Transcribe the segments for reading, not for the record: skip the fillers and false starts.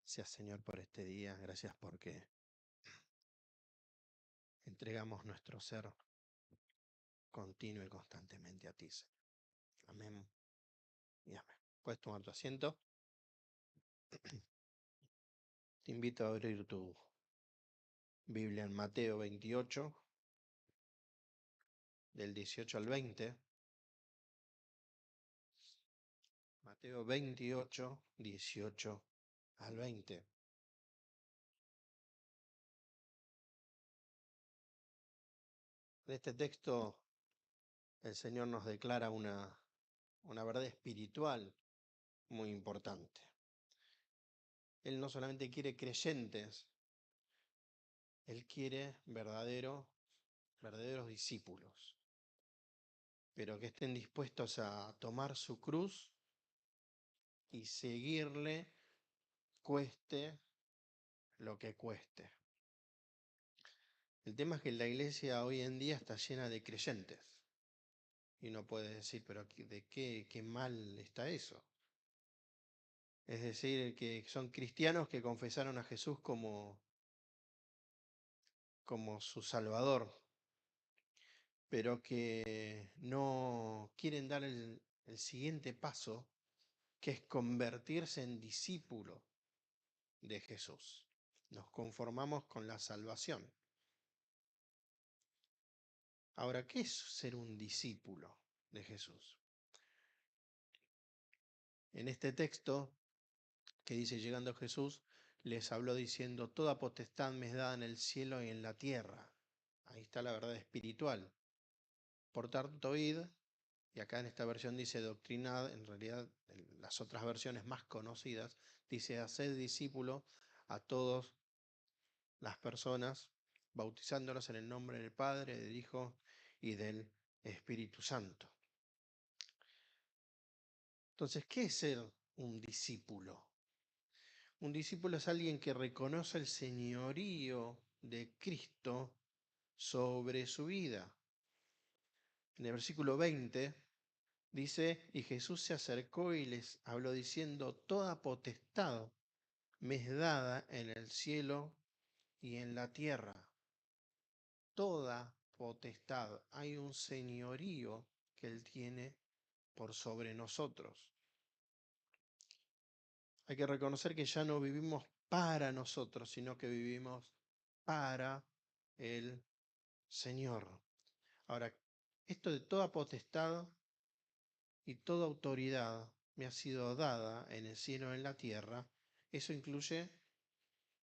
Gracias, Señor, por este día. Gracias porque entregamos nuestro ser continuo y constantemente a ti, Señor. Amén y amén. Puedes tomar tu asiento. Te invito a abrir tu Biblia en Mateo 28, del 18 al 20. Mateo 28, 18 al 20. En este texto el Señor nos declara una verdad espiritual muy importante. Él no solamente quiere creyentes, Él quiere verdaderos discípulos, pero que estén dispuestos a tomar su cruz y seguirle, cueste lo que cueste. El tema es que la iglesia hoy en día está llena de creyentes. Y uno puede decir, pero ¿de qué mal está eso? Es decir, que son cristianos que confesaron a Jesús como su Salvador, pero que no quieren dar el siguiente paso, que es convertirse en discípulo de Jesús. Nos conformamos con la salvación. Ahora, ¿qué es ser un discípulo de Jesús? En este texto que dice, llegando Jesús, les habló diciendo, toda potestad me es dada en el cielo y en la tierra. Ahí está la verdad espiritual. Por tanto, id, y acá en esta versión dice doctrinad, en realidad en las otras versiones más conocidas, dice, haced discípulo a todas las personas, bautizándolos en el nombre del Padre, del Hijo y del Espíritu Santo. Entonces, ¿qué es ser un discípulo? Un discípulo es alguien que reconoce el señorío de Cristo sobre su vida. En el versículo 20 dice, y Jesús se acercó y les habló diciendo, toda potestad me es dada en el cielo y en la tierra. Toda potestad. Hay un señorío que Él tiene por sobre nosotros. Hay que reconocer que ya no vivimos para nosotros, sino que vivimos para el Señor. Ahora, esto de toda potestad y toda autoridad me ha sido dada en el cielo y en la tierra, eso incluye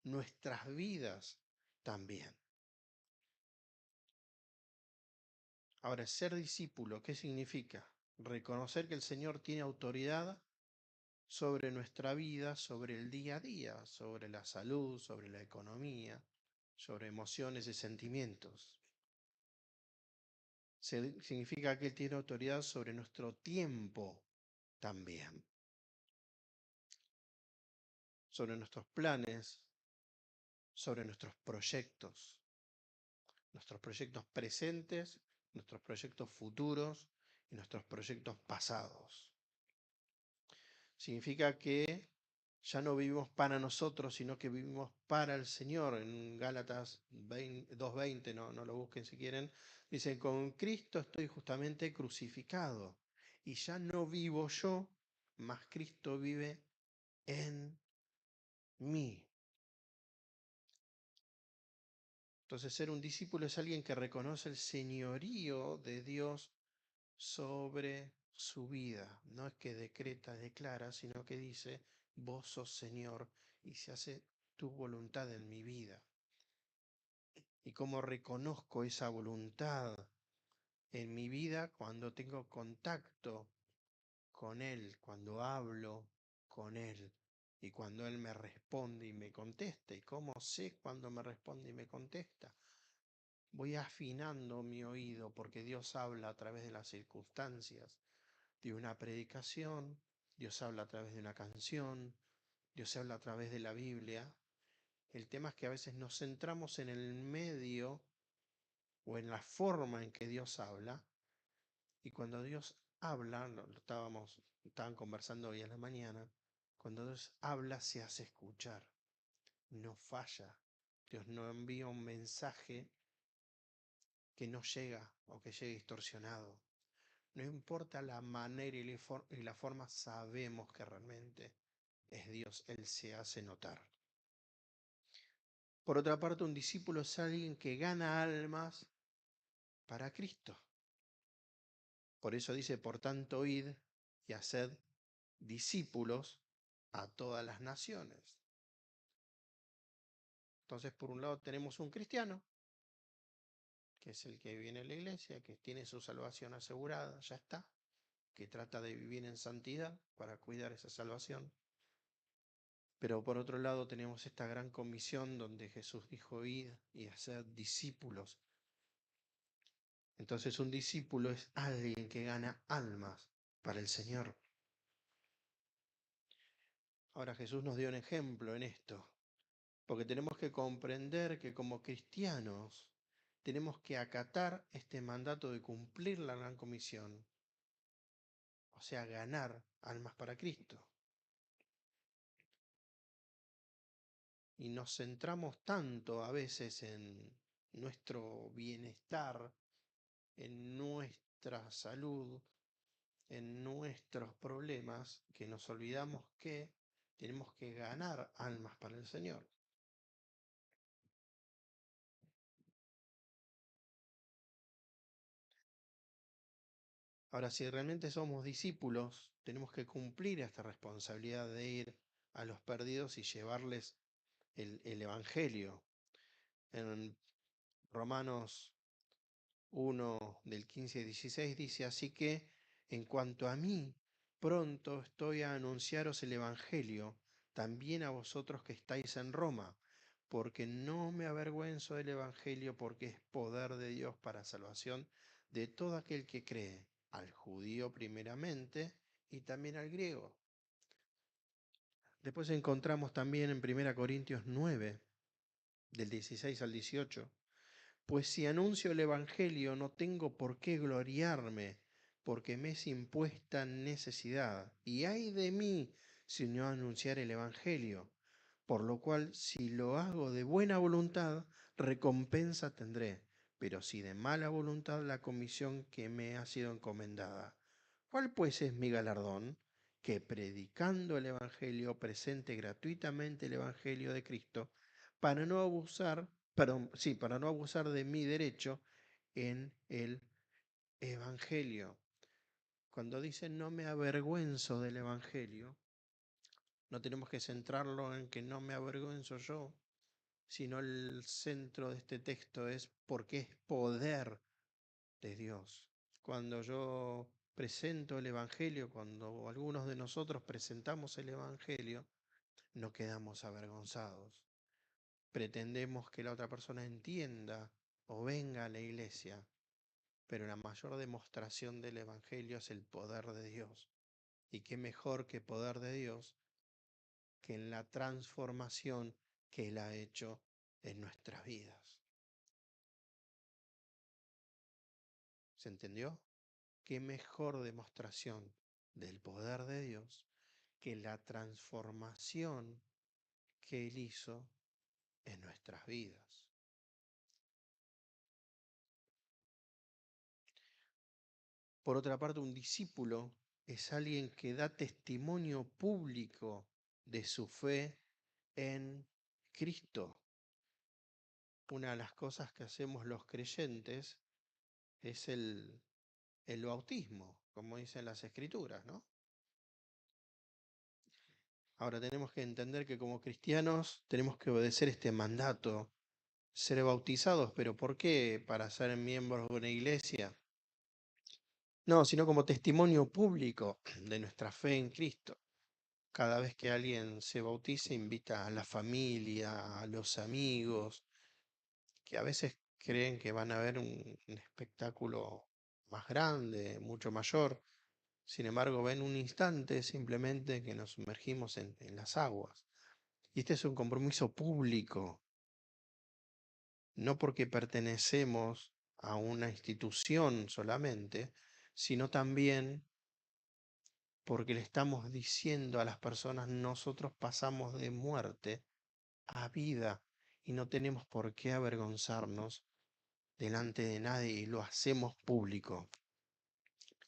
nuestras vidas también. Ahora, ser discípulo, ¿qué significa? Reconocer que el Señor tiene autoridad sobre nuestra vida, sobre el día a día, sobre la salud, sobre la economía, sobre emociones y sentimientos. Significa que Él tiene autoridad sobre nuestro tiempo también, sobre nuestros planes, sobre nuestros proyectos presentes, nuestros proyectos futuros y nuestros proyectos pasados. Significa que ya no vivimos para nosotros, sino que vivimos para el Señor. En Gálatas 2:20, no lo busquen si quieren, dice, con Cristo estoy justamente crucificado, y ya no vivo yo, mas Cristo vive en mí. Entonces, ser un discípulo es alguien que reconoce el señorío de Dios sobre su vida. No es que decreta, declara, sino que dice, vos sos Señor y se hace tu voluntad en mi vida. Y cómo reconozco esa voluntad en mi vida cuando tengo contacto con Él, cuando hablo con Él y cuando Él me responde y me contesta. ¿Y cómo sé cuando me responde y me contesta? Voy afinando mi oído porque Dios habla a través de las circunstancias, de una predicación, Dios habla a través de una canción, Dios habla a través de la Biblia. El tema es que a veces nos centramos en el medio o en la forma en que Dios habla, y cuando Dios habla, estaban conversando hoy en la mañana, cuando Dios habla se hace escuchar. no falla. Dios no envía un mensaje que no llega o que llegue distorsionado. No importa la manera y la forma, sabemos que realmente es Dios, Él se hace notar. Por otra parte, un discípulo es alguien que gana almas para Cristo. Por eso dice, por tanto, id y haced discípulos a todas las naciones. Entonces, por un lado tenemos un cristiano, que es el que viene a la iglesia, que tiene su salvación asegurada, ya está, que trata de vivir en santidad para cuidar esa salvación. Pero por otro lado tenemos esta gran comisión donde Jesús dijo, id y hacer discípulos. Entonces un discípulo es alguien que gana almas para el Señor. Ahora Jesús nos dio un ejemplo en esto, porque tenemos que comprender que como cristianos tenemos que acatar este mandato de cumplir la gran comisión, o sea, ganar almas para Cristo. Y nos centramos tanto a veces en nuestro bienestar, en nuestra salud, en nuestros problemas, que nos olvidamos que tenemos que ganar almas para el Señor. Ahora, si realmente somos discípulos, tenemos que cumplir esta responsabilidad de ir a los perdidos y llevarles el Evangelio. En Romanos 1 del 15 y 16 dice, así que en cuanto a mí, pronto estoy a anunciaros el Evangelio, también a vosotros que estáis en Roma, porque no me avergüenzo del Evangelio, porque es poder de Dios para salvación de todo aquel que cree, al judío primeramente y también al griego. Después encontramos también en 1 Corintios 9, del 16 al 18, pues si anuncio el Evangelio no tengo por qué gloriarme, porque me es impuesta necesidad. Y ay de mí si no anunciar el Evangelio. Por lo cual, si lo hago de buena voluntad, recompensa tendré. Pero si de mala voluntad, la comisión que me ha sido encomendada. ¿Cuál pues es mi galardón? Que predicando el Evangelio presente gratuitamente el Evangelio de Cristo, para no abusar, perdón, sí, para no abusar de mi derecho en el Evangelio. Cuando dice no me avergüenzo del Evangelio, no tenemos que centrarlo en que no me avergüenzo yo, sino el centro de este texto es porque es poder de Dios. Cuando yo presento el Evangelio, cuando algunos de nosotros presentamos el Evangelio, no quedamos avergonzados. Pretendemos que la otra persona entienda o venga a la iglesia, pero la mayor demostración del Evangelio es el poder de Dios. Y qué mejor que poder de Dios que en la transformación que Él ha hecho en nuestras vidas. ¿Se entendió? Qué mejor demostración del poder de Dios que la transformación que Él hizo en nuestras vidas. Por otra parte, un discípulo es alguien que da testimonio público de su fe en Cristo. Una de las cosas que hacemos los creyentes es el bautismo, como dicen las escrituras, ¿no? Ahora tenemos que entender que como cristianos tenemos que obedecer este mandato, ser bautizados, pero ¿por qué? ¿Para ser miembros de una iglesia? No, sino como testimonio público de nuestra fe en Cristo. Cada vez que alguien se bautiza, invita a la familia, a los amigos, que a veces creen que van a ver un espectáculo más grande, mucho mayor. Sin embargo, ven un instante simplemente que nos sumergimos en las aguas. Y este es un compromiso público, no porque pertenecemos a una institución solamente, sino también porque le estamos diciendo a las personas, nosotros pasamos de muerte a vida y no tenemos por qué avergonzarnos delante de nadie y lo hacemos público.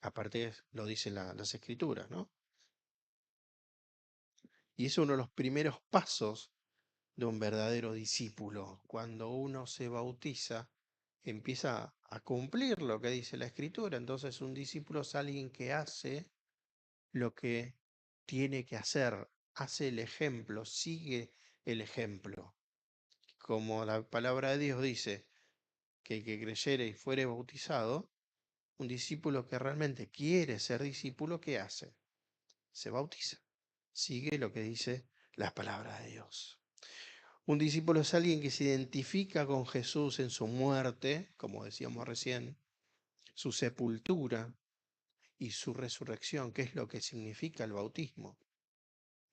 Aparte, lo dicen las escrituras, ¿no? Y es uno de los primeros pasos de un verdadero discípulo. Cuando uno se bautiza, empieza a cumplir lo que dice la escritura. Entonces un discípulo es alguien que hace lo que tiene que hacer, hace el ejemplo, sigue el ejemplo. Como la palabra de Dios dice, que el que creyere y fuere bautizado, un discípulo que realmente quiere ser discípulo, ¿qué hace? Se bautiza, sigue lo que dice la palabra de Dios. Un discípulo es alguien que se identifica con Jesús en su muerte, como decíamos recién, su sepultura y su resurrección, que es lo que significa el bautismo.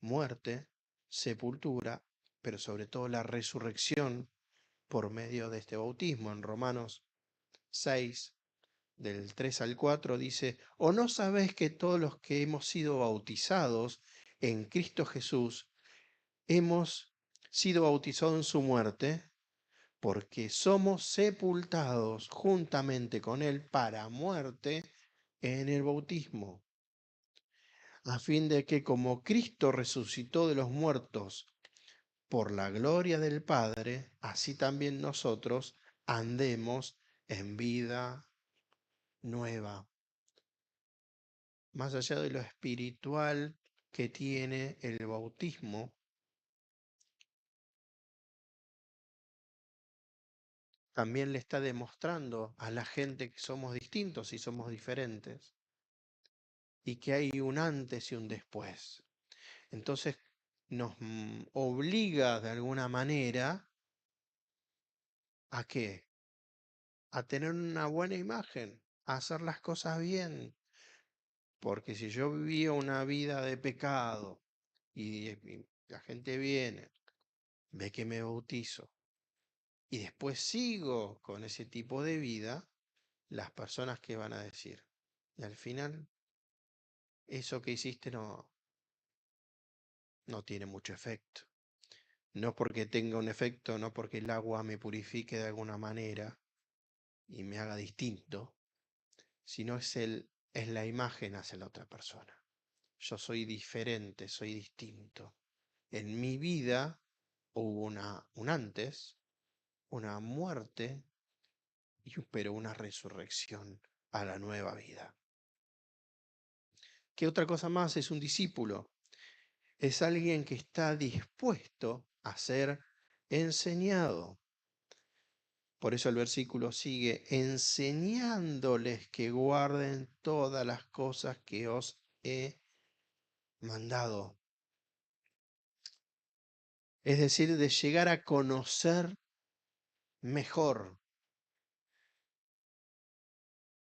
Muerte, sepultura, pero sobre todo la resurrección por medio de este bautismo. En Romanos 6, del 3 al 4 dice, ¿o no sabéis que todos los que hemos sido bautizados en Cristo Jesús, hemos sido bautizados en su muerte? Porque somos sepultados juntamente con Él para muerte en el bautismo, a fin de que como Cristo resucitó de los muertos por la gloria del Padre, así también nosotros andemos en vida nueva, más allá de lo espiritual que tiene el bautismo. También le está demostrando a la gente que somos distintos y somos diferentes, y que hay un antes y un después. Entonces nos obliga de alguna manera ¿a qué? A tener una buena imagen, a hacer las cosas bien. Porque si yo vivía una vida de pecado y la gente viene, ve que me bautizo y después sigo con ese tipo de vida, las personas que van a decir. Y al final, eso que hiciste no tiene mucho efecto. No porque tenga un efecto, no porque el agua me purifique de alguna manera y me haga distinto, sino es la imagen hacia la otra persona. Yo soy diferente, soy distinto. En mi vida hubo un antes, una muerte, pero una resurrección a la nueva vida. ¿Qué otra cosa más es un discípulo? Es alguien que está dispuesto a ser enseñado. Por eso el versículo sigue, enseñándoles que guarden todas las cosas que os he mandado. Es decir, de llegar a conocer mejor.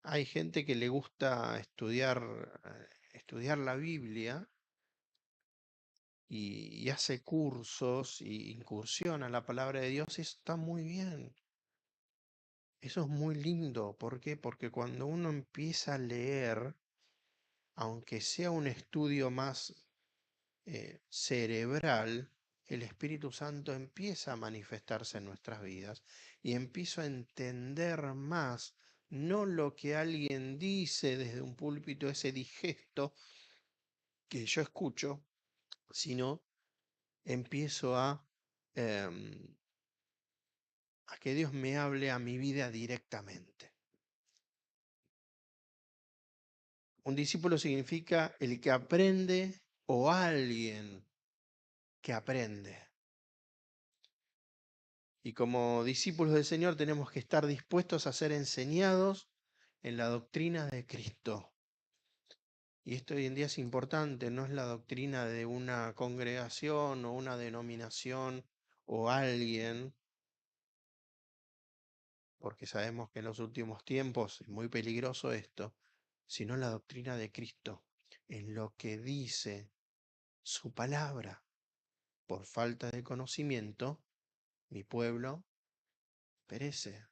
Hay gente que le gusta estudiar la Biblia y hace cursos y incursiona en la palabra de Dios. Eso está muy bien. Eso es muy lindo. ¿Por qué? Porque cuando uno empieza a leer, aunque sea un estudio más cerebral, el Espíritu Santo empieza a manifestarse en nuestras vidas y empiezo a entender más, no lo que alguien dice desde un púlpito, ese digesto que yo escucho, sino empiezo em, a que Dios me hable a mi vida directamente. Un discípulo significa el que aprende o alguien que aprende. Y como discípulos del Señor tenemos que estar dispuestos a ser enseñados en la doctrina de Cristo. Y esto hoy en día es importante, no es la doctrina de una congregación o una denominación o alguien, porque sabemos que en los últimos tiempos es muy peligroso esto, sino la doctrina de Cristo, en lo que dice su palabra. Por falta de conocimiento, mi pueblo perece.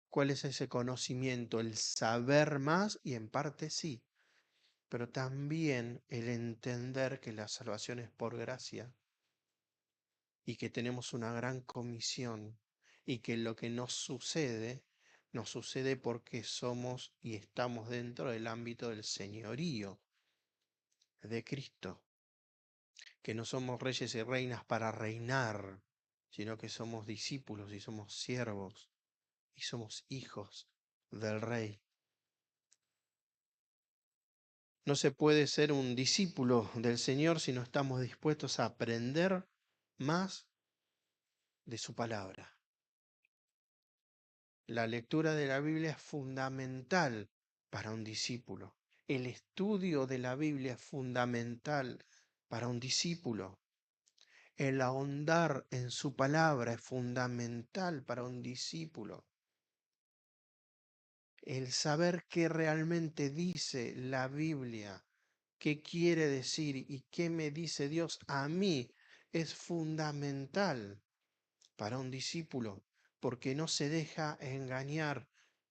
¿Cuál es ese conocimiento? El saber más y en parte sí, pero también el entender que la salvación es por gracia y que tenemos una gran comisión y que lo que nos sucede porque somos y estamos dentro del ámbito del señorío de Cristo, que no somos reyes y reinas para reinar, sino que somos discípulos y somos siervos y somos hijos del Rey. No se puede ser un discípulo del Señor si no estamos dispuestos a aprender más de su palabra. La lectura de la Biblia es fundamental para un discípulo. El estudio de la Biblia es fundamental para un discípulo. El ahondar en su palabra es fundamental para un discípulo. El saber qué realmente dice la Biblia, qué quiere decir y qué me dice Dios a mí es fundamental para un discípulo, porque no se deja engañar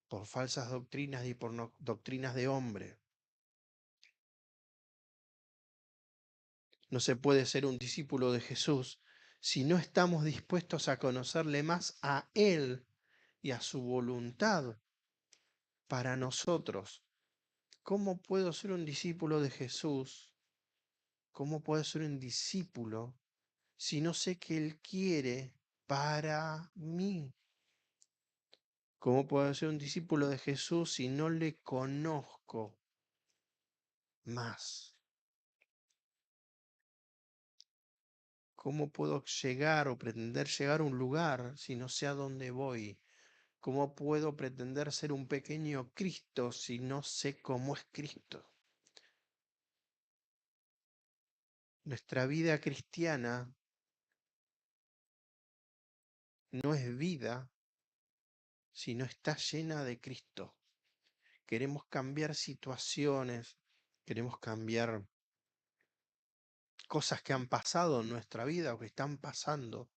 por falsas doctrinas y por doctrinas de hombre. No se puede ser un discípulo de Jesús si no estamos dispuestos a conocerle más a Él y a su voluntad para nosotros. ¿Cómo puedo ser un discípulo de Jesús? ¿Cómo puedo ser un discípulo si no sé qué Él quiere para mí? ¿Cómo puedo ser un discípulo de Jesús si no le conozco más? ¿Cómo puedo llegar o pretender llegar a un lugar si no sé a dónde voy? ¿Cómo puedo pretender ser un pequeño Cristo si no sé cómo es Cristo? Nuestra vida cristiana no es vida si no está llena de Cristo. Queremos cambiar situaciones, queremos cambiar cosas que han pasado en nuestra vida o que están pasando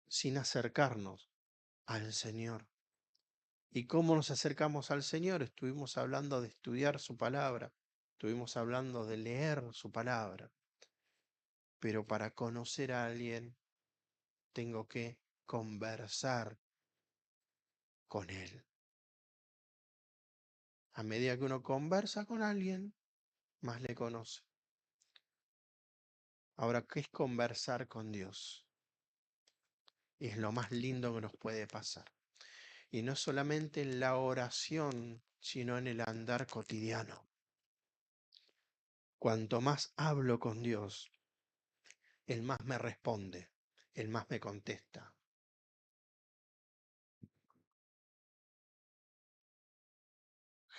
sin acercarnos al Señor. ¿Y cómo nos acercamos al Señor? Estuvimos hablando de estudiar su palabra, estuvimos hablando de leer su palabra, pero para conocer a alguien tengo que conversar con él. A medida que uno conversa con alguien, más le conoce. Ahora, ¿qué es conversar con Dios? Es lo más lindo que nos puede pasar. Y no solamente en la oración, sino en el andar cotidiano. Cuanto más hablo con Dios, Él más me responde, Él más me contesta.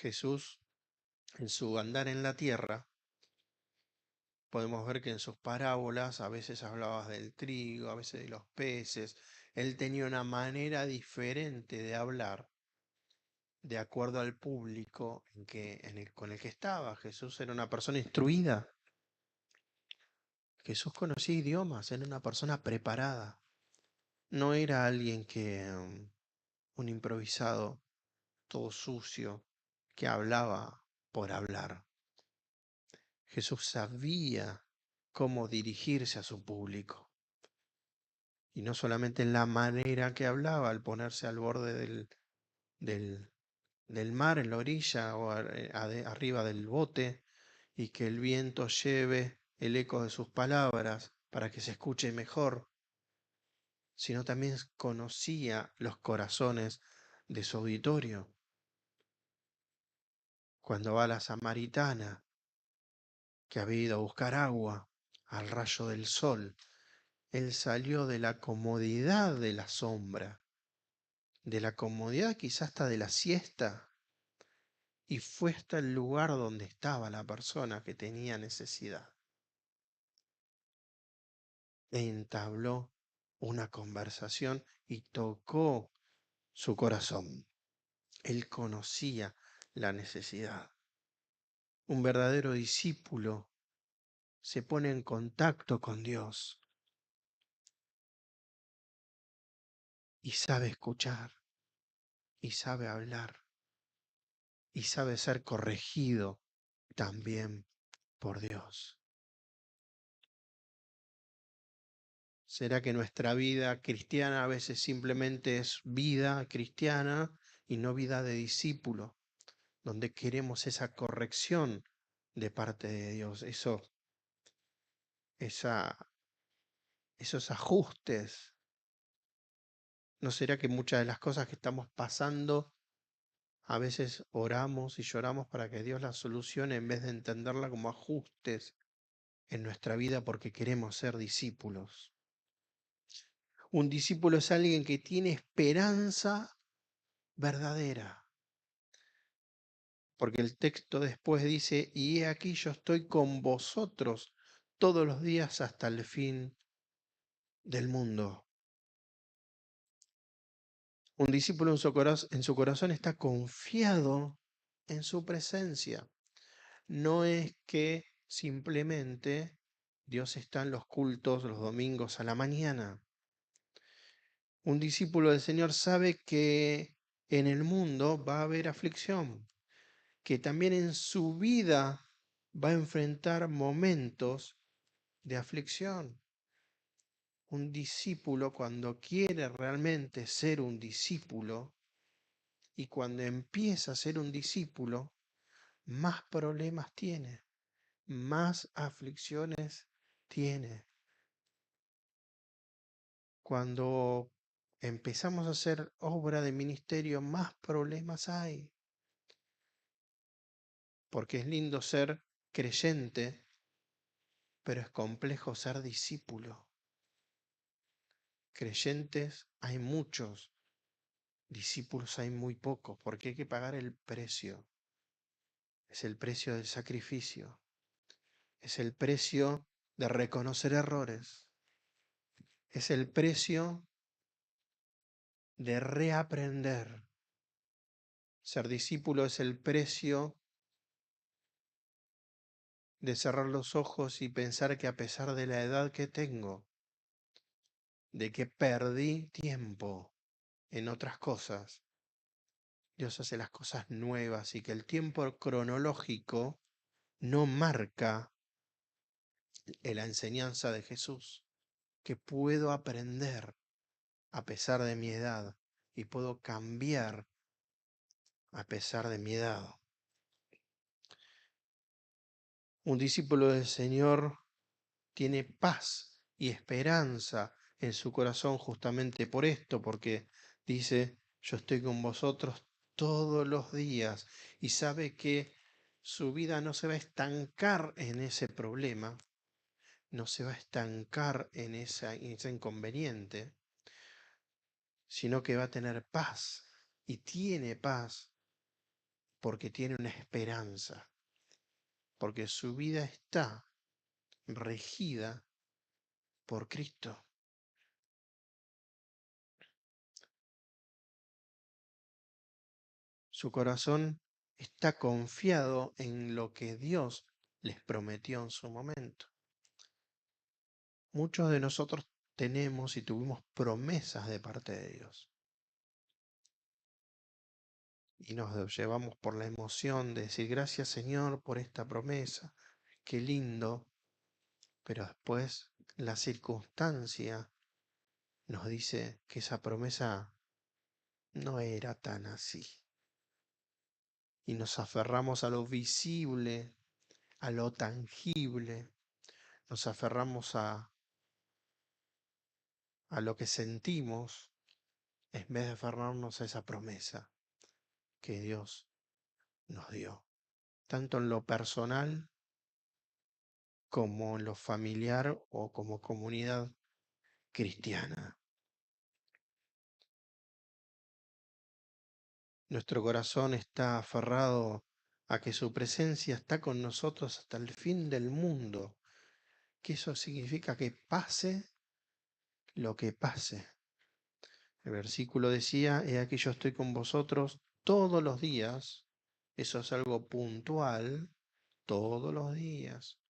Jesús, en su andar en la tierra, podemos ver que en sus parábolas a veces hablaba del trigo, a veces de los peces. Él tenía una manera diferente de hablar de acuerdo al público con el que estaba. Jesús era una persona instruida. Jesús conocía idiomas, era una persona preparada. No era alguien un improvisado, todo sucio, que hablaba por hablar. Jesús sabía cómo dirigirse a su público. Y no solamente en la manera que hablaba, al ponerse al borde del, del mar, en la orilla o arriba del bote, y que el viento lleve el eco de sus palabras para que se escuche mejor, sino también conocía los corazones de su auditorio. Cuando va la samaritana, que había ido a buscar agua al rayo del sol, él salió de la comodidad de la sombra, de la comodidad quizás hasta de la siesta, y fue hasta el lugar donde estaba la persona que tenía necesidad. E entabló una conversación y tocó su corazón. Él conocía la necesidad. Un verdadero discípulo se pone en contacto con Dios y sabe escuchar y sabe hablar y sabe ser corregido también por Dios. ¿Será que nuestra vida cristiana a veces simplemente es vida cristiana y no vida de discípulo, donde queremos esa corrección de parte de Dios, esa, esos ajustes? ¿No será que muchas de las cosas que estamos pasando a veces oramos y lloramos para que Dios las solucione en vez de entenderla como ajustes en nuestra vida porque queremos ser discípulos? Un discípulo es alguien que tiene esperanza verdadera, porque el texto después dice, y he aquí yo estoy con vosotros todos los días hasta el fin del mundo. Un discípulo en su corazón está confiado en su presencia. No es que simplemente Dios está en los cultos los domingos a la mañana. Un discípulo del Señor sabe que en el mundo va a haber aflicción, que también en su vida va a enfrentar momentos de aflicción. Un discípulo, cuando quiere realmente ser un discípulo y cuando empieza a ser un discípulo, más problemas tiene, más aflicciones tiene. Cuando empezamos a hacer obra de ministerio, más problemas hay, porque es lindo ser creyente, pero es complejo ser discípulo. Creyentes hay muchos, discípulos hay muy pocos, porque hay que pagar el precio. Es el precio del sacrificio, es el precio de reconocer errores, es el precio de reaprender. Ser discípulo es el precio de cerrar los ojos y pensar que a pesar de la edad que tengo, de que perdí tiempo en otras cosas, Dios hace las cosas nuevas y que el tiempo cronológico no marca la enseñanza de Jesús, que puedo aprender a pesar de mi edad y puedo cambiar a pesar de mi edad. Un discípulo del Señor tiene paz y esperanza en su corazón justamente por esto, porque dice, yo estoy con vosotros todos los días, y sabe que su vida no se va a estancar en ese problema, no se va a estancar en ese inconveniente, sino que va a tener paz, y tiene paz porque tiene una esperanza, porque su vida está regida por Cristo. Su corazón está confiado en lo que Dios les prometió en su momento. Muchos de nosotros tenemos y tuvimos promesas de parte de Dios. Y nos llevamos por la emoción de decir, gracias Señor por esta promesa, qué lindo. Pero después la circunstancia nos dice que esa promesa no era tan así. Y nos aferramos a lo visible, a lo tangible, nos aferramos a lo que sentimos, en vez de aferrarnos a esa promesa que Dios nos dio, tanto en lo personal como en lo familiar o como comunidad cristiana. Nuestro corazón está aferrado a que su presencia está con nosotros hasta el fin del mundo, que eso significa que pase lo que pase. El versículo decía, he aquí yo estoy con vosotros todos los días. Eso es algo puntual, todos los días,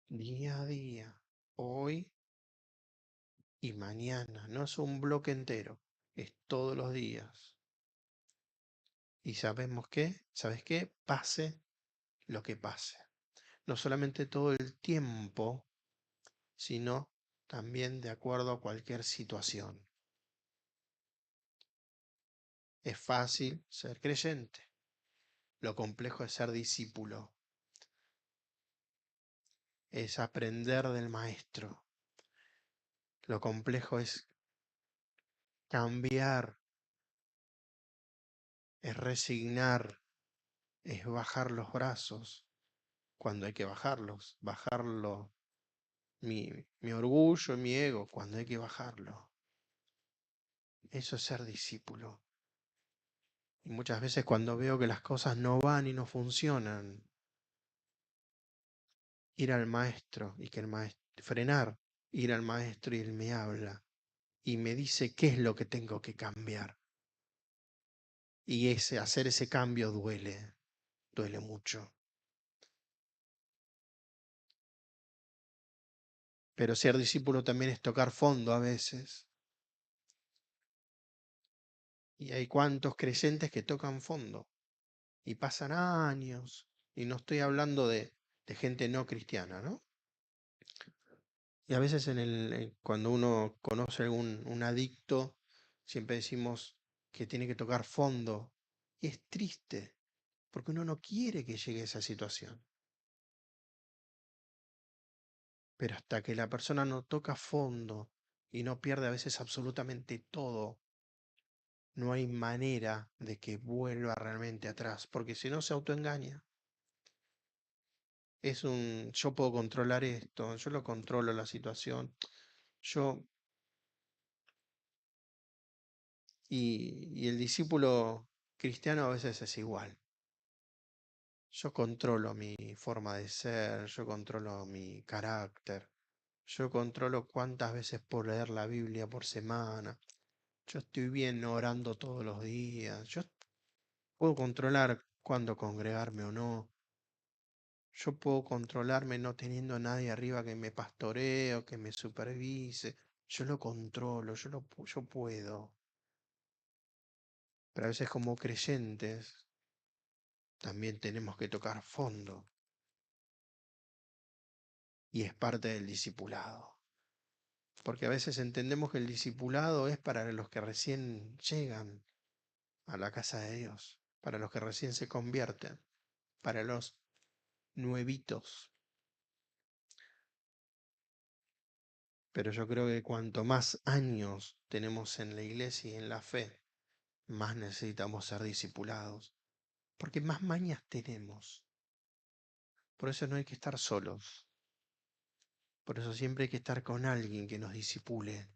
día a día, hoy y mañana. No es un bloque entero, es todos los días. Y sabemos que, ¿sabes qué? Pase lo que pase. No solamente todo el tiempo, sino también de acuerdo a cualquier situación. Es fácil ser creyente, lo complejo es ser discípulo, es aprender del maestro. Lo complejo es cambiar, es resignar, es bajar los brazos cuando hay que bajarlos, bajarlo mi orgullo, mi ego, cuando hay que bajarlo. Eso es ser discípulo. Y muchas veces cuando veo que las cosas no van y no funcionan, ir al maestro y que el maestro, frenar, ir al maestro y él me habla y me dice qué es lo que tengo que cambiar. Y hacer ese cambio duele, duele mucho. Pero ser discípulo también es tocar fondo a veces. Y hay cuantos creyentes que tocan fondo y pasan años. Y no estoy hablando de gente no cristiana, ¿no? Y a veces cuando uno conoce a un adicto, siempre decimos que tiene que tocar fondo. Y es triste, porque uno no quiere que llegue a esa situación. Pero hasta que la persona no toca fondo y no pierde a veces absolutamente todo, no hay manera de que vuelva realmente atrás, porque si no se autoengaña. Yo puedo controlar esto, yo lo controlo la situación, yo, y el discípulo cristiano a veces es igual. Yo controlo mi forma de ser, yo controlo mi carácter, yo controlo cuántas veces puedo leer la Biblia por semana, yo estoy bien orando todos los días, yo puedo controlar cuándo congregarme o no, yo puedo controlarme no teniendo a nadie arriba que me pastoree o que me supervise, yo lo controlo, yo puedo, pero a veces como creyentes también tenemos que tocar fondo y es parte del discipulado. Porque a veces entendemos que el discipulado es para los que recién llegan a la casa de Dios, para los que recién se convierten, para los nuevitos. Pero yo creo que cuanto más años tenemos en la iglesia y en la fe, más necesitamos ser discipulados, porque más mañas tenemos. Por eso no hay que estar solos. Por eso siempre hay que estar con alguien que nos disipule.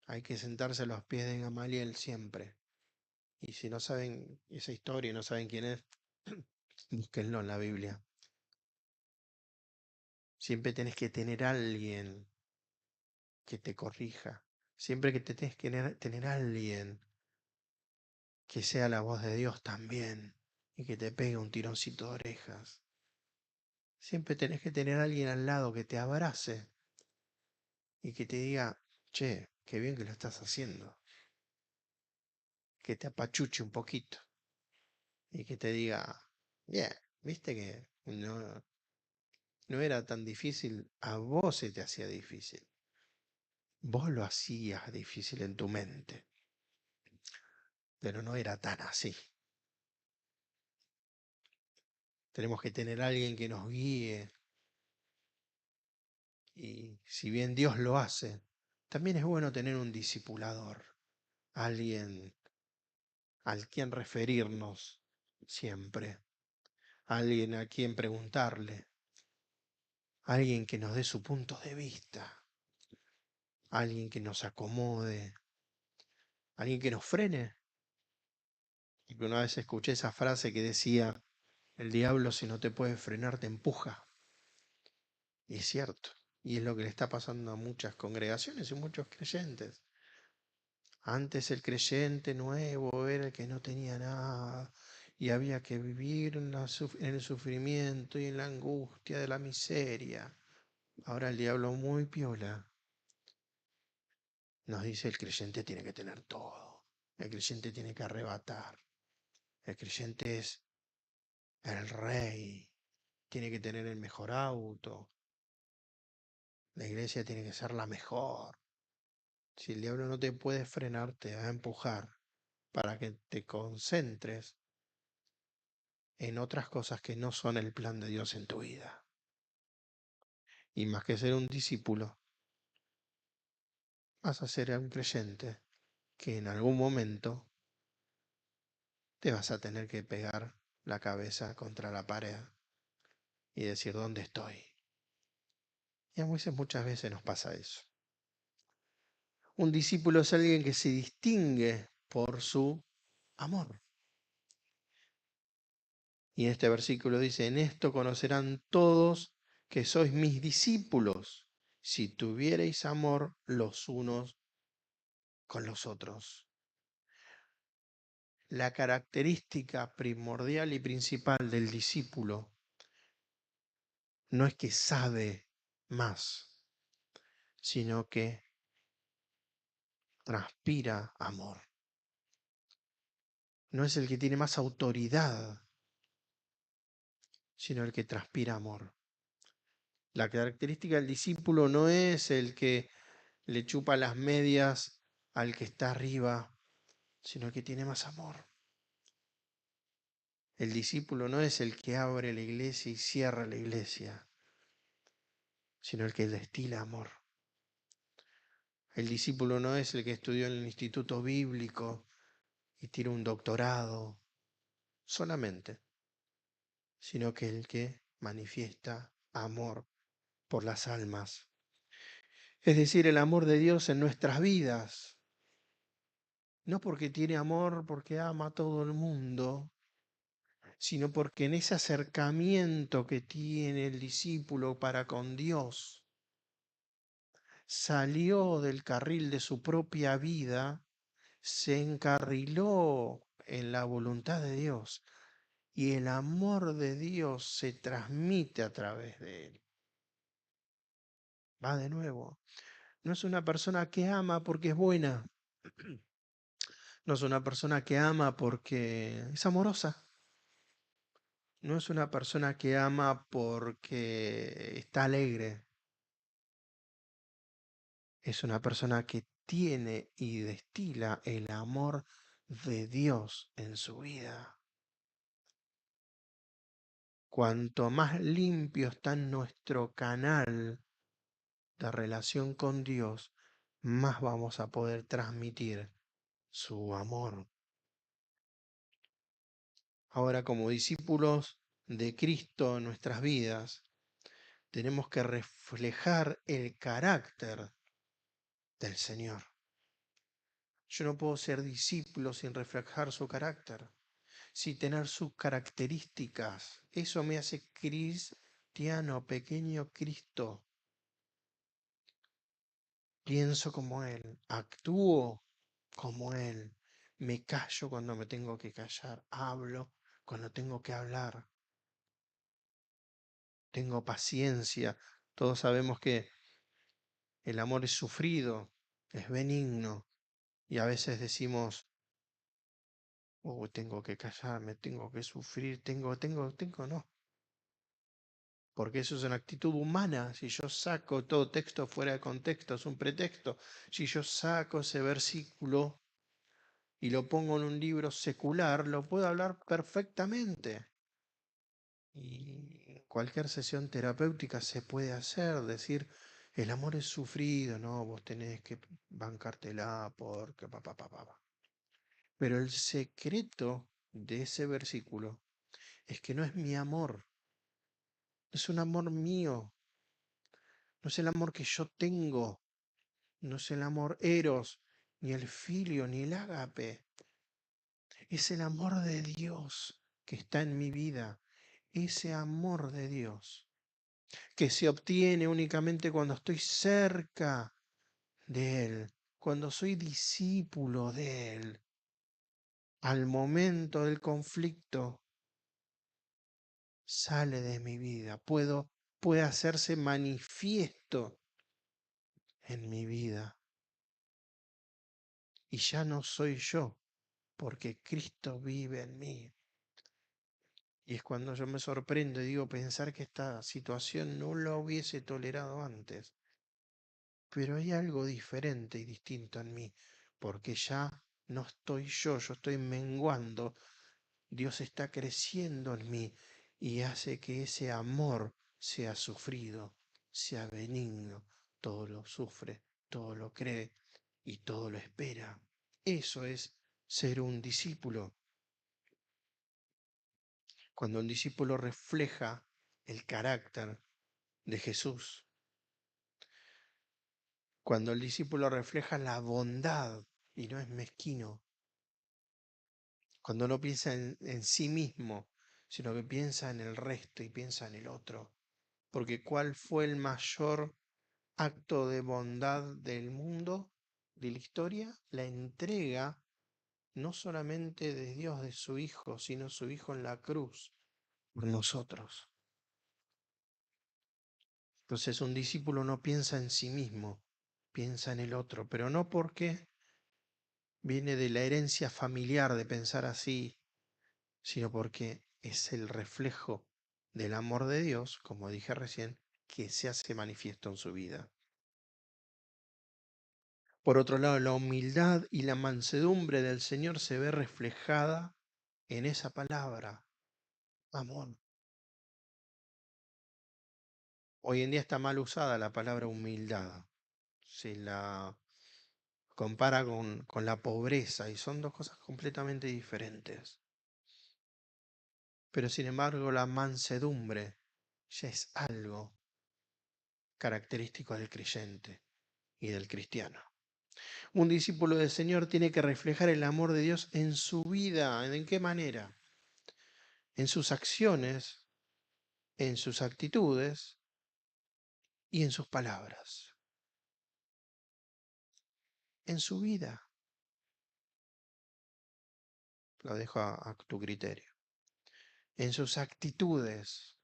Hay que sentarse a los pies de Gamaliel siempre. Y si no saben esa historia y no saben quién es, búsquenlo en la Biblia. Siempre tenés que tener alguien que te corrija. Siempre que te tenés que tener alguien que sea la voz de Dios también y que te pegue un tironcito de orejas. Siempre tenés que tener alguien al lado que te abrace y que te diga, che, qué bien que lo estás haciendo. Que te apachuche un poquito y que te diga, bien, viste que no era tan difícil, a vos se te hacía difícil. Vos lo hacías difícil en tu mente, pero no era tan así. Tenemos que tener alguien que nos guíe y si bien Dios lo hace, también es bueno tener un discipulador, alguien al quien referirnos siempre, alguien a quien preguntarle, alguien que nos dé su punto de vista, alguien que nos acomode, alguien que nos frene. Porque una vez escuché esa frase que decía, el diablo si no te puede frenar te empuja. Y es cierto. Y es lo que le está pasando a muchas congregaciones y muchos creyentes. Antes el creyente nuevo era el que no tenía nada y había que vivir en el sufrimiento y en la angustia de la miseria. Ahora el diablo muy piola nos dice el creyente tiene que tener todo. El creyente tiene que arrebatar. El creyente es el rey. Tiene que tener el mejor auto. La iglesia tiene que ser la mejor. Si el diablo no te puede frenar, te va a empujar para que te concentres en otras cosas que no son el plan de Dios en tu vida. Y más que ser un discípulo, vas a ser un creyente que en algún momento te vas a tener que pegar la cabeza contra la pared y decir, ¿dónde estoy? Y a veces, muchas veces nos pasa eso. Un discípulo es alguien que se distingue por su amor. Y en este versículo dice, en esto conocerán todos que sois mis discípulos, si tuviereis amor los unos con los otros. La característica primordial y principal del discípulo no es que sabe más, sino que transpira amor. No es el que tiene más autoridad, sino el que transpira amor. La característica del discípulo no es el que le chupa las medias al que está arriba, sino el que tiene más amor. El discípulo no es el que abre la iglesia y cierra la iglesia, sino el que destila amor. El discípulo no es el que estudió en el instituto bíblico y tiene un doctorado solamente, sino que el que manifiesta amor por las almas. Es decir, el amor de Dios en nuestras vidas. No porque tiene amor, porque ama a todo el mundo, sino porque en ese acercamiento que tiene el discípulo para con Dios, salió del carril de su propia vida, se encarriló en la voluntad de Dios y el amor de Dios se transmite a través de él. Va de nuevo. No es una persona que ama porque es buena. No es una persona que ama porque es amorosa. No es una persona que ama porque está alegre. Es una persona que tiene y destila el amor de Dios en su vida. Cuanto más limpio está nuestro canal de relación con Dios, más vamos a poder transmitir su amor. Ahora, como discípulos de Cristo en nuestras vidas, tenemos que reflejar el carácter del Señor. Yo no puedo ser discípulo sin reflejar su carácter, sin tener sus características. Eso me hace cristiano, pequeño Cristo. Pienso como Él, actúo como Él, me callo cuando me tengo que callar, hablo cuando tengo que hablar, tengo paciencia. Todos sabemos que el amor es sufrido, es benigno, y a veces decimos, oh, tengo que callarme, tengo que sufrir, no. Porque eso es una actitud humana. Si yo saco todo texto fuera de contexto, es un pretexto. Si yo saco ese versículo y lo pongo en un libro secular, lo puedo hablar perfectamente. Y en cualquier sesión terapéutica se puede hacer, decir, el amor es sufrido, no, vos tenés que bancártela porque pa. Pero el secreto de ese versículo es que no es mi amor, no es un amor mío, no es el amor que yo tengo, no es el amor eros, ni el filio, ni el ágape. Es el amor de Dios que está en mi vida, ese amor de Dios que se obtiene únicamente cuando estoy cerca de Él, cuando soy discípulo de Él. Al momento del conflicto sale de mi vida, puede hacerse manifiesto en mi vida. Y ya no soy yo, porque Cristo vive en mí. Y es cuando yo me sorprendo y digo, pensar que esta situación no la hubiese tolerado antes. pero hay algo diferente y distinto en mí, porque ya no estoy yo estoy menguando, Dios está creciendo en mí y hace que ese amor sea sufrido, sea benigno, todo lo sufre, todo lo cree y todo lo espera. Eso es ser un discípulo. Cuando un discípulo refleja el carácter de Jesús, cuando el discípulo refleja la bondad y no es mezquino, cuando no piensa en sí mismo, sino que piensa en el resto y piensa en el otro. Porque ¿cuál fue el mayor acto de bondad del mundo, de la historia? La entrega no solamente de Dios, de su Hijo, sino su Hijo en la cruz por nosotros. Entonces un discípulo no piensa en sí mismo, piensa en el otro, pero no porque viene de la herencia familiar de pensar así, sino porque es el reflejo del amor de Dios, como dije recién, que se hace manifiesto en su vida. Por otro lado, la humildad y la mansedumbre del Señor se ve reflejada en esa palabra, amor. Hoy en día está mal usada la palabra humildad. Se la compara con la pobreza y son dos cosas completamente diferentes. Pero sin embargo, la mansedumbre ya es algo característico del creyente y del cristiano. Un discípulo del Señor tiene que reflejar el amor de Dios en su vida. ¿En qué manera? En sus acciones, en sus actitudes y en sus palabras. En su vida. Lo dejo a tu criterio. En sus actitudes.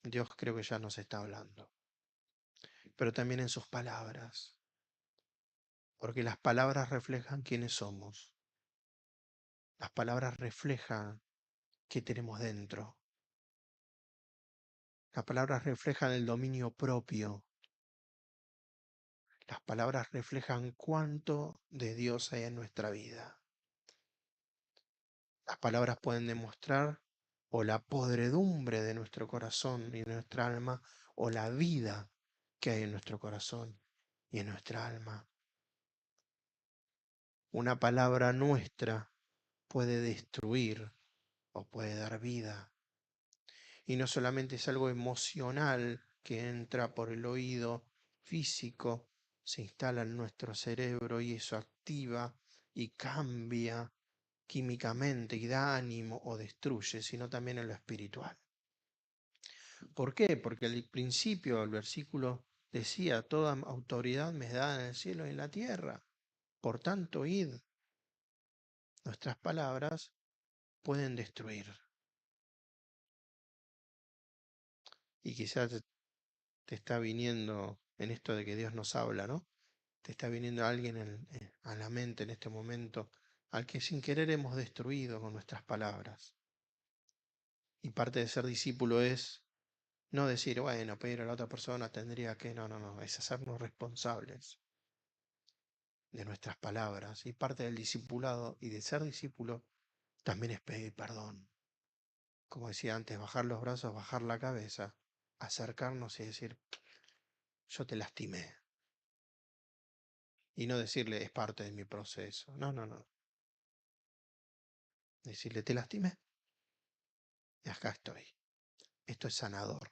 Dios creo que ya nos está hablando. Pero también en sus palabras. Porque las palabras reflejan quiénes somos. Las palabras reflejan qué tenemos dentro. Las palabras reflejan el dominio propio. Las palabras reflejan cuánto de Dios hay en nuestra vida. Las palabras pueden demostrar o la podredumbre de nuestro corazón y nuestra alma, o la vida que hay en nuestro corazón y en nuestra alma. Una palabra nuestra puede destruir o puede dar vida. Y no solamente es algo emocional que entra por el oído físico, se instala en nuestro cerebro y eso activa y cambia químicamente y da ánimo o destruye, sino también en lo espiritual. ¿Por qué? Porque al principio el versículo decía, toda autoridad me da en el cielo y en la tierra. Por tanto, id. Nuestras palabras pueden destruir. Y quizás te está viniendo en esto de que Dios nos habla, ¿no? Te está viniendo alguien a la mente en este momento, al que sin querer hemos destruido con nuestras palabras. Y parte de ser discípulo es no decir, bueno, pero la otra persona tendría que, no, es hacernos responsables de nuestras palabras. Y parte del discipulado y de ser discípulo también es pedir perdón. Como decía antes, bajar los brazos, bajar la cabeza, acercarnos y decir, yo te lastimé. Y no decirle, es parte de mi proceso. No. Decirle, te lastimé y acá estoy. Esto es sanador.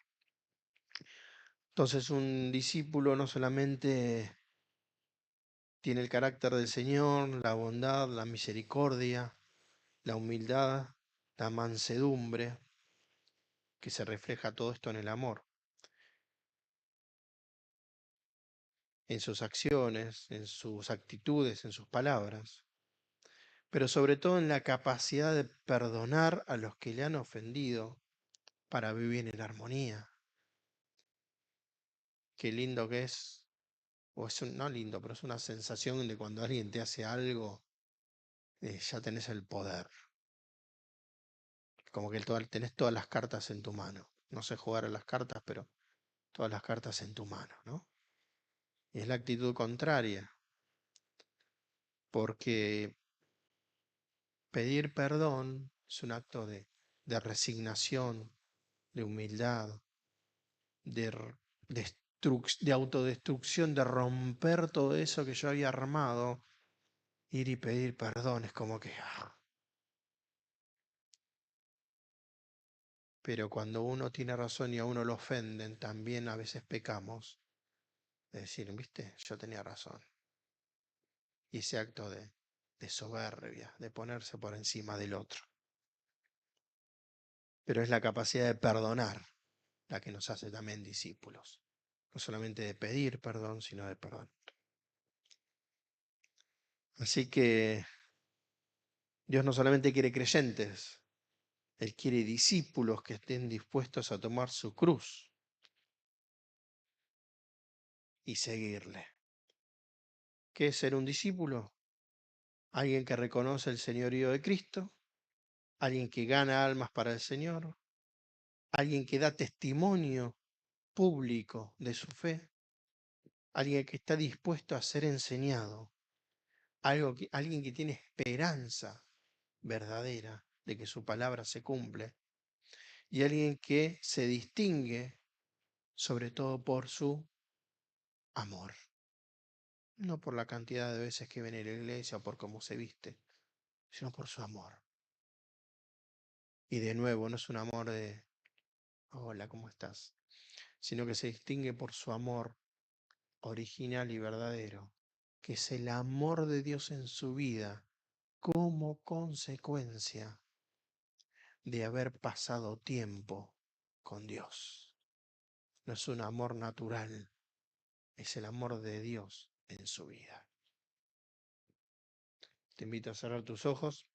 Entonces un discípulo no solamente tiene el carácter del Señor, la bondad, la misericordia, la humildad, la mansedumbre, que se refleja todo esto en el amor, en sus acciones, en sus actitudes, en sus palabras, pero sobre todo en la capacidad de perdonar a los que le han ofendido para vivir en armonía. Qué lindo que es, o es no lindo, pero es una sensación de cuando alguien te hace algo, ya tenés el poder, como que tenés todas las cartas en tu mano. No sé jugar a las cartas, pero todas las cartas en tu mano, ¿no? Y es la actitud contraria, porque pedir perdón es un acto de resignación, de humildad, de autodestrucción, de romper todo eso que yo había armado. Ir y pedir perdón es como que... Pero cuando uno tiene razón y a uno lo ofenden, también a veces pecamos. De decir, viste, yo tenía razón. Y ese acto de soberbia, de ponerse por encima del otro. Pero es la capacidad de perdonar la que nos hace también discípulos. No solamente de pedir perdón, sino de perdón. Así que Dios no solamente quiere creyentes, Él quiere discípulos que estén dispuestos a tomar su cruz y seguirle. ¿Qué es ser un discípulo? Alguien que reconoce el señorío de Cristo, alguien que gana almas para el Señor, alguien que da testimonio público de su fe, alguien que está dispuesto a ser enseñado, alguien que tiene esperanza verdadera de que su palabra se cumple, y alguien que se distingue sobre todo por su amor, no por la cantidad de veces que viene a la iglesia o por cómo se viste, sino por su amor. Y de nuevo, no es un amor de, hola, ¿cómo estás? Sino que se distingue por su amor original y verdadero, que es el amor de Dios en su vida como consecuencia de haber pasado tiempo con Dios. No es un amor natural, es el amor de Dios en su vida. Te invito a cerrar tus ojos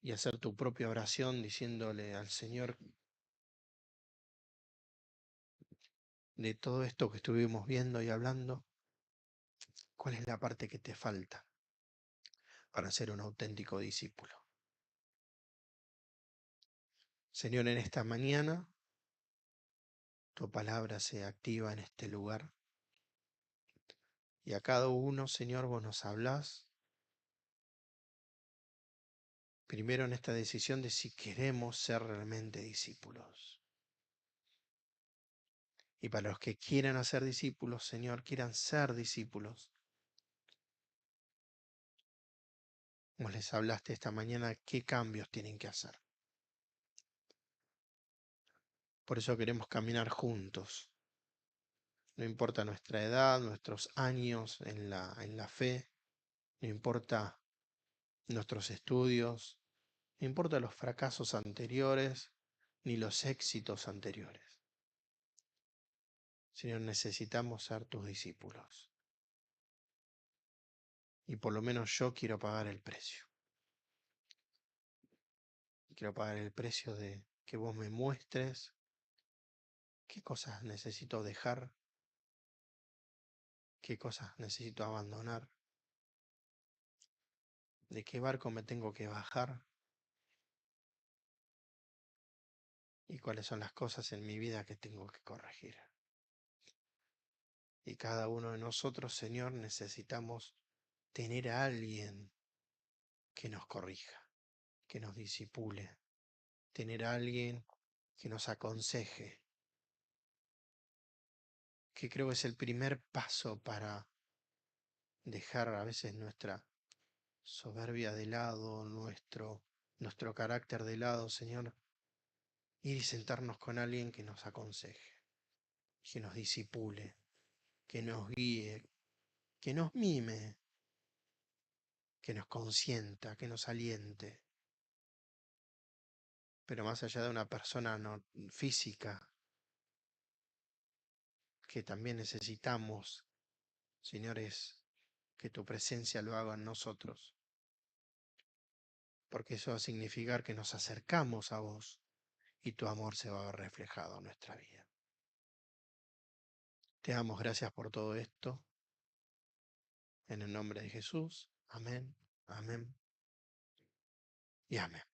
y hacer tu propia oración diciéndole al Señor de todo esto que estuvimos viendo y hablando, ¿cuál es la parte que te falta para ser un auténtico discípulo? Señor, en esta mañana tu palabra se activa en este lugar y a cada uno, Señor, vos nos hablás primero en esta decisión de si queremos ser realmente discípulos. Y para los que quieran hacer discípulos, Señor, quieran ser discípulos, vos les hablaste esta mañana qué cambios tienen que hacer. Por eso queremos caminar juntos. No importa nuestra edad, nuestros años en la fe, no importa nuestros estudios, no importa los fracasos anteriores ni los éxitos anteriores. Señor, necesitamos ser tus discípulos. Y por lo menos yo quiero pagar el precio. Quiero pagar el precio de que vos me muestres qué cosas necesito dejar, qué cosas necesito abandonar, de qué barco me tengo que bajar y cuáles son las cosas en mi vida que tengo que corregir. Y cada uno de nosotros, Señor, necesitamos tener a alguien que nos corrija, que nos disipule, tener a alguien que nos aconseje, que creo que es el primer paso para dejar a veces nuestra soberbia de lado, nuestro carácter de lado, Señor, ir y sentarnos con alguien que nos aconseje, que nos disipule, que nos guíe, que nos mime, que nos consienta, que nos aliente. Pero más allá de una persona no física, que también necesitamos, señores, que tu presencia lo haga en nosotros, porque eso va a significar que nos acercamos a vos y tu amor se va a ver reflejado en nuestra vida. Te damos gracias por todo esto, en el nombre de Jesús. Amén, amén y amén.